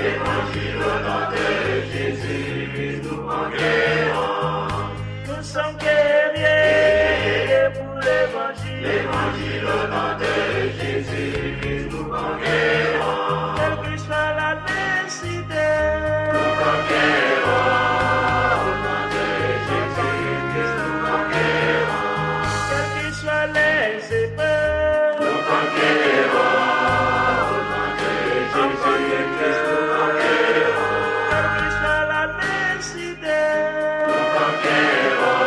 Évangile au nom de Jésus, nous conquérons. Nous sommes guerriers pour l'évangile. Évangile au nom de Jésus, nous conquérons. Quelle que soit la nécessité, Nous conquérons. Au nom de Jésus, nous conquérons. quelles que soient les épreuves, Nous conquérons. Au nom de Jésus, nous conquérons. quelle que soit la nécessité, Nous conquérons.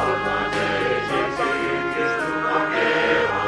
Au nom de Jésus, nous conquérons.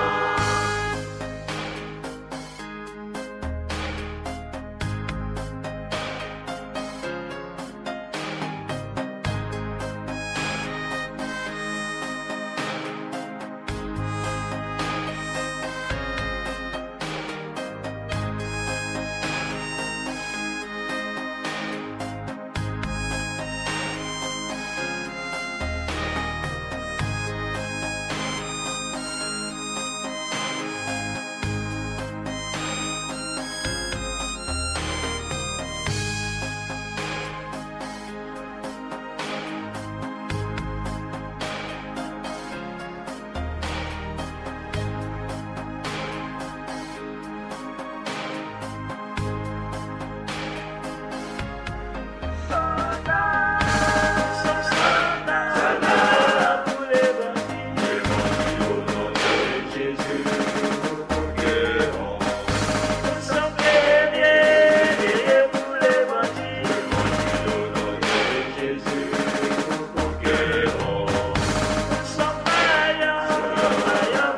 soldats pour l'évangile. Évangile au nom de Jésus, nous conquérons. Nous sommes guerriers pour l'évangile. Évangile au nom de Jésus, nous conquérons. Nous sommes vaillants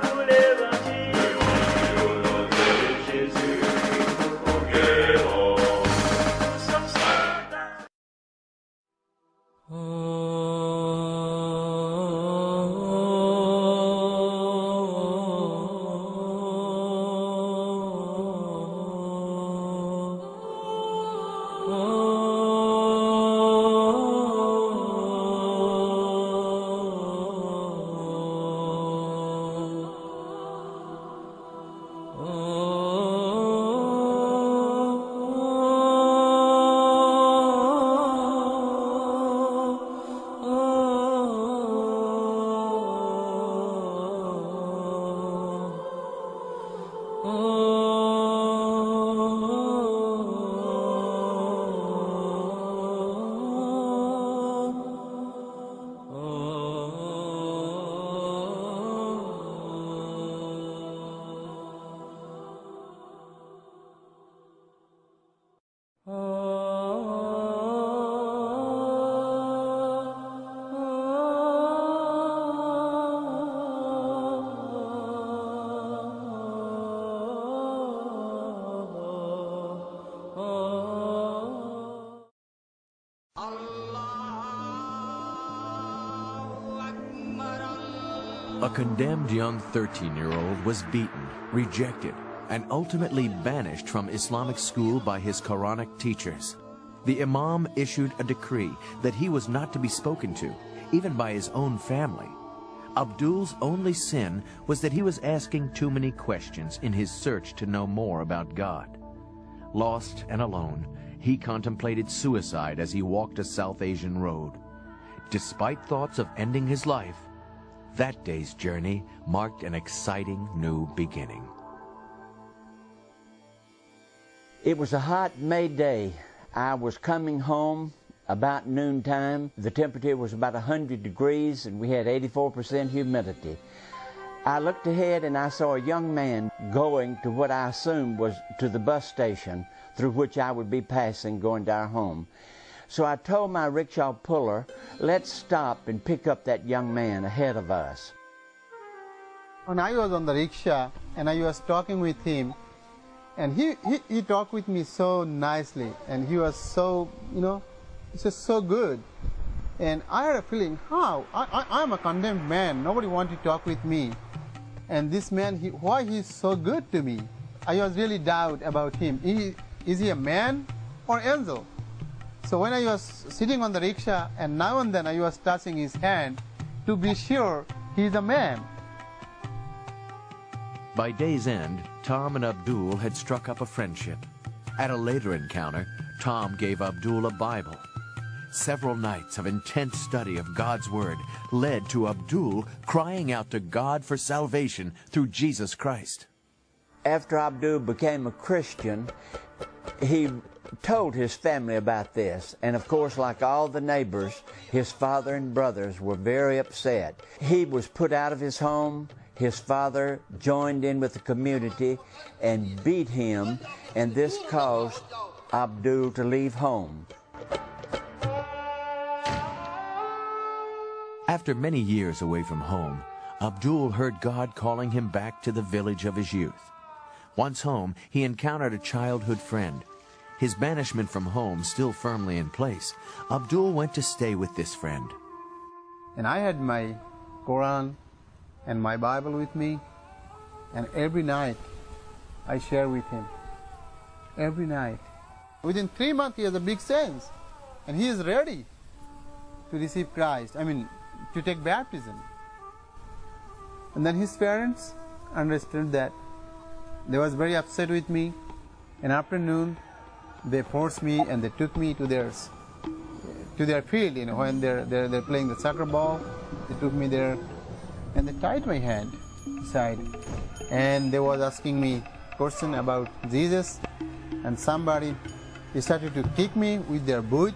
pour l'évangile. Évangile au nom de Jésus, nous conquérons. Nous sommes soldats. A condemned young 13-year-old was beaten, rejected, and ultimately banished from Islamic school by his Quranic teachers. The Imam issued a decree that he was not to be spoken to, even by his own family. Abdul's only sin was that he was asking too many questions in his search to know more about God. Lost and alone, he contemplated suicide as he walked a South Asian road. Despite thoughts of ending his life, that day's journey marked an exciting new beginning. It was a hot May day. I was coming home about noontime. The temperature was about 100 degrees and we had 84% humidity. I looked ahead and I saw a young man going to what I assumed was to the bus station through which I would be passing going to our home. So I told my rickshaw puller, let's stop and pick up that young man ahead of us. When I was on the rickshaw and I was talking with him, and he talked with me so nicely, and he was so, just so good. And I had a feeling, how? I'm a condemned man. Nobody wanted to talk with me. And this man, why he's so good to me? I was really doubt about him. Is he a man or angel? So when I was sitting on the rickshaw, and now and then I was touching his hand to be sure he's a man. By day's end, Tom and Abdul had struck up a friendship. At a later encounter, Tom gave Abdul a Bible. Several nights of intense study of God's Word led to Abdul crying out to God for salvation through Jesus Christ. After Abdul became a Christian, he told his family about this, and of course, like all the neighbors, his father and brothers were very upset. He was put out of his home. His father joined in with the community and beat him, and this caused Abdul to leave home. After many years away from home, Abdul heard God calling him back to the village of his youth. Once home, he encountered a childhood friend. His banishment from home still firmly in place, Abdul went to stay with this friend. And I had my Quran and my Bible with me, and every night I share with him. Every night. Within 3 months he has a big sense, and he is ready to receive Christ, to take baptism. And then his parents understood that. They was very upset with me. In afternoon, they forced me and they took me to their field. When they're playing the soccer ball, they took me there and they tied my hand aside. And they was asking me question about Jesus. And somebody started to kick me with their boot.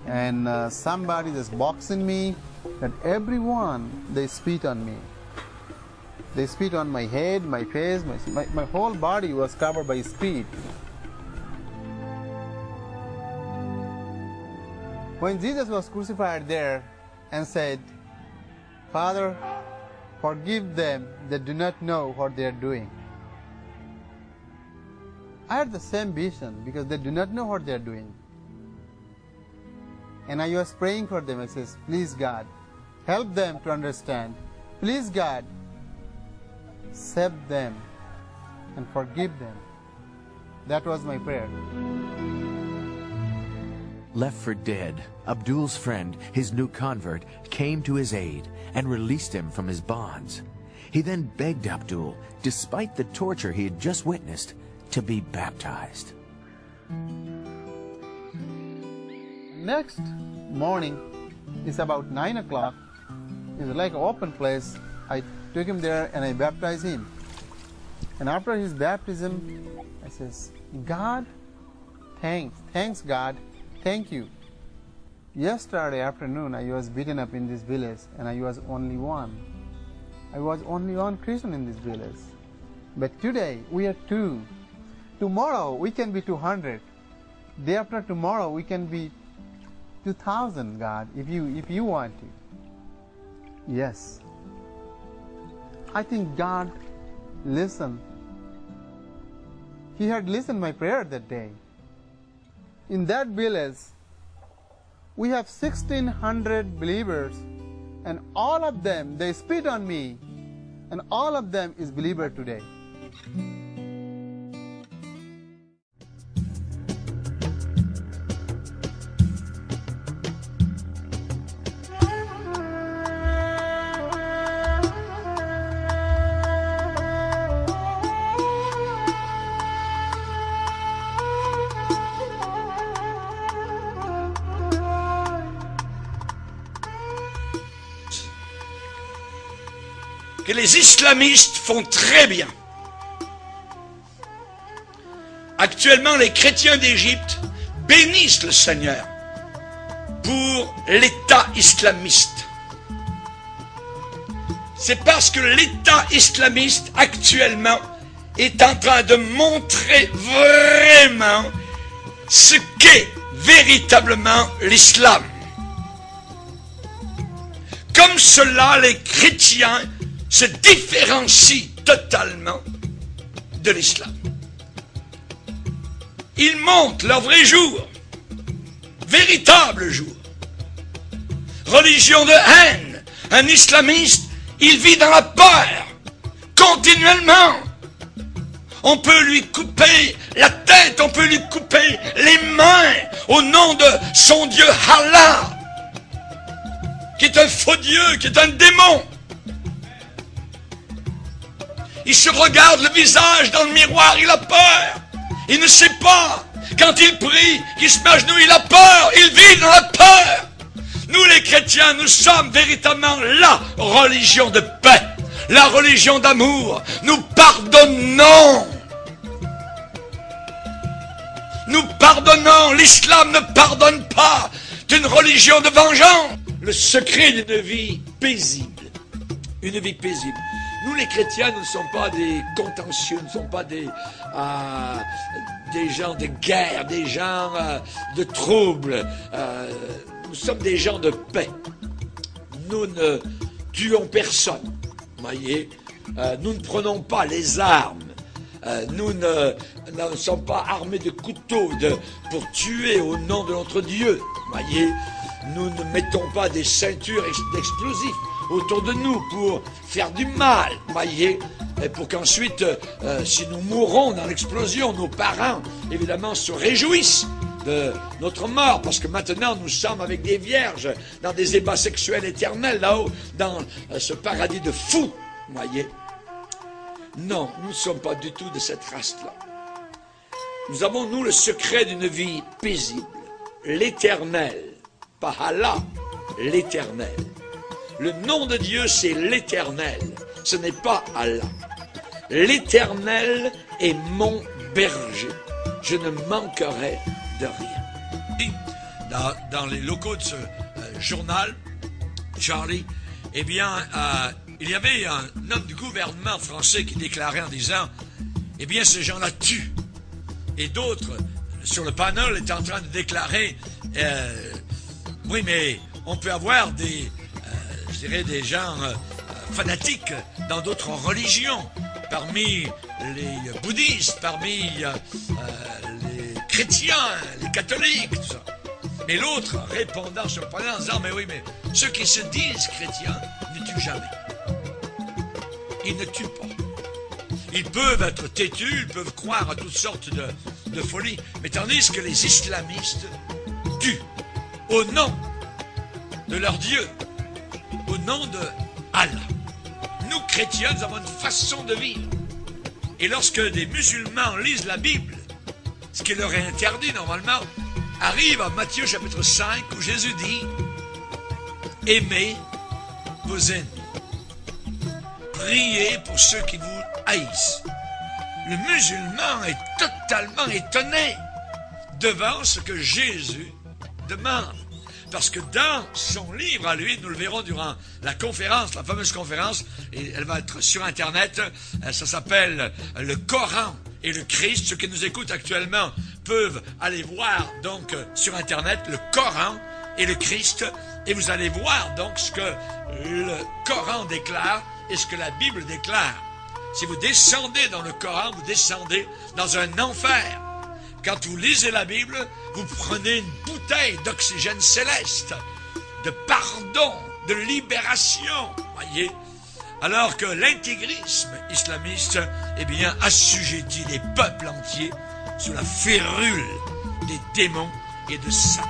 And somebody just boxing me. And everyone, they spit on me. They spit on my head, my face, my whole body was covered by spit. When Jesus was crucified there and said, "Father, forgive them, they do not know what they are doing." I had the same vision because they do not know what they are doing. And I was praying for them. I says, "Please God, help them to understand. Please God, save them and forgive them." That was my prayer. Left for dead, Abdul's friend, his new convert, came to his aid and released him from his bonds. He then begged Abdul, despite the torture he had just witnessed, to be baptized. Next morning, it's about 9 o'clock. It's like an open place. I took him there and I baptized him. And after his baptism, I says, "God, thanks God, thank you. Yesterday afternoon I was beaten up in this village and I was only one. I was only one Christian in this village. But today we are 2. Tomorrow we can be 200. Day after tomorrow we can be 2,000, God, if you want to." Yes. I think God listened. He had listened my prayer that day. In that village, we have 1,600 believers, and all of them, they spit on me, and all of them is believer today. Que les islamistes font très bien. Actuellement, les chrétiens d'Égypte bénissent le Seigneur pour l'État islamiste. C'est parce que l'État islamiste actuellement est en train de montrer vraiment ce qu'est véritablement l'islam. Comme cela, les chrétiens se différencient totalement de l'islam. Ils montrent leur vrai jour, véritable jour. Religion de haine. Un islamiste, il vit dans la peur, continuellement. On peut lui couper la tête, on peut lui couper les mains au nom de son Dieu Allah, qui est un faux Dieu, qui est un démon. Il se regarde le visage dans le miroir, il a peur. Il ne sait pas. Quand il prie, qu'il se met à genoux, il a peur. Il vit dans la peur. Nous les chrétiens, nous sommes véritablement la religion de paix, la religion d'amour. Nous pardonnons. Nous pardonnons. L'islam ne pardonne pas. C'est une religion de vengeance. Le secret d'une vie paisible. Une vie paisible. Nous les chrétiens, nous ne sommes pas des contentieux, nous ne sommes pas des gens de guerre, des gens de troubles. Nous sommes des gens de paix. Nous ne tuons personne. Voyez, nous ne prenons pas les armes. Nous ne sommes pas armés de couteaux pour tuer au nom de notre Dieu. Voyez, nous ne mettons pas des ceintures d'explosifs autour de nous pour faire du mal, voyez, et pour qu'ensuite, si nous mourons dans l'explosion, nos parents, évidemment, se réjouissent de notre mort, parce que maintenant, nous sommes avec des vierges dans des ébats sexuels éternels, là-haut, dans ce paradis de fous, voyez. Non, nous ne sommes pas du tout de cette race-là. Nous avons, nous, le secret d'une vie paisible, l'éternel, pas Allah, l'éternel. Le nom de Dieu, c'est l'Éternel. Ce n'est pas Allah. L'Éternel est mon berger. Je ne manquerai de rien. Dans les locaux de ce journal, Charlie, eh bien, il y avait un homme du gouvernement français qui déclarait en disant, eh bien, ces gens-là tuent. Et d'autres, sur le panel, étaient en train de déclarer, oui, mais on peut avoir des gens fanatiques dans d'autres religions, parmi les bouddhistes, parmi les chrétiens, les catholiques, tout ça. Mais l'autre, répondant sur le panel en disant, mais oui, mais ceux qui se disent chrétiens ne tuent jamais. Ils ne tuent pas. Ils peuvent être têtus, ils peuvent croire à toutes sortes de folies, mais tandis que les islamistes tuent au nom de leur Dieu, au nom de Allah. Nous, chrétiens, nous avons une façon de vivre. Et lorsque des musulmans lisent la Bible, ce qui leur est interdit normalement, arrive à Matthieu chapitre 5, où Jésus dit « Aimez vos ennemis. Priez pour ceux qui vous haïssent. » Le musulman est totalement étonné devant ce que Jésus demande. Parce que dans son livre à lui, nous le verrons durant la conférence, la fameuse conférence, et elle va être sur Internet, ça s'appelle le Coran et le Christ. Ceux qui nous écoutent actuellement peuvent aller voir donc sur Internet le Coran et le Christ, et vous allez voir donc ce que le Coran déclare et ce que la Bible déclare. Si vous descendez dans le Coran, vous descendez dans un enfer. Quand vous lisez la Bible, vous prenez une bouteille d'oxygène céleste, de pardon, de libération, voyez. Alors que l'intégrisme islamiste, eh bien, assujettit des peuples entiers sous la férule des démons et de Satan.